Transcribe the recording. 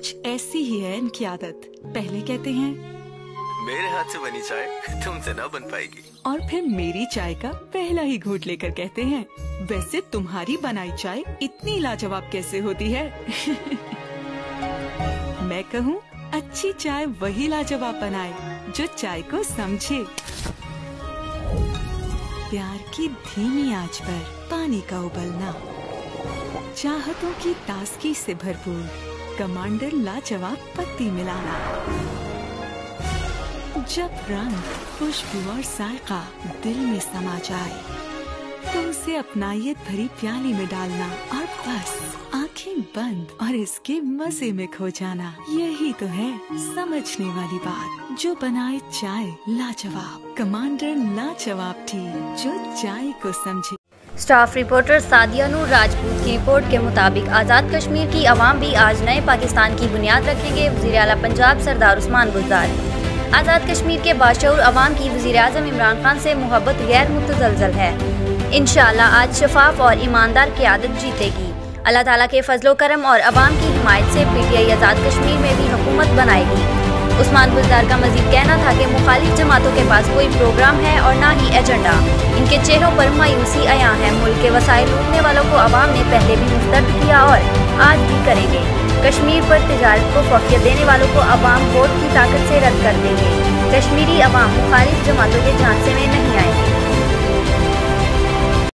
कुछ ऐसी ही है इनकी आदत। पहले कहते हैं मेरे हाथ से बनी चाय तुमसे ना बन पाएगी, और फिर मेरी चाय का पहला ही घूंट लेकर कहते हैं वैसे तुम्हारी बनाई चाय इतनी लाजवाब कैसे होती है। मैं कहूँ अच्छी चाय वही लाजवाब बनाए जो चाय को समझे। प्यार की धीमी आंच पर पानी का उबलना, चाहतों की ताजगी से भरपूर कमांडर लाजवाब पत्ती मिलाना। जब रंग, खुशबू और जायका दिल में समा जाए तो उसे अपनायत भरी प्याली में डालना और बस आंखें बंद और इसके मजे में खो जाना। यही तो है समझने वाली बात जो बनाए चाय लाजवाब। कमांडर लाजवाब टी जो चाय को समझे। स्टाफ रिपोर्टर सादिया नूर राजपूत की रिपोर्ट के मुताबिक आज़ाद कश्मीर की अवाम भी आज नए पाकिस्तान की बुनियाद रखेंगे। वज़ीर आला पंजाब सरदार उस्मान बुज़दार। आज़ाद कश्मीर के बाशऊर अवाम की वज़ीर आज़म इमरान खान से मोहब्बत गैर मुतज़लज़ल है। इंशाअल्लाह आज शफाफ और ईमानदार क़यादत जीतेगी। अल्लाह ताला के फजलो करम और अवाम की हिमायत से PTI आज़ाद कश्मीर में भी हुकूमत बनाएगी। उस्मान बुज़दार का मजीद कहना था कि मुखालिफ जमातों के पास कोई प्रोग्राम है और ना ही एजेंडा। इनके चेहरों पर मायूसी आया है। मुल्क के वसाइल लूटने वालों को अवाम ने पहले भी मुस्तरद किया और आज भी करेंगे। कश्मीर पर तिजारत को फौकियत देने वालों को अवाम वोट की ताकत से रद्द कर देंगे। कश्मीरी अवाम मुखालिफ जमातों के झांसे में नहीं आएंगे।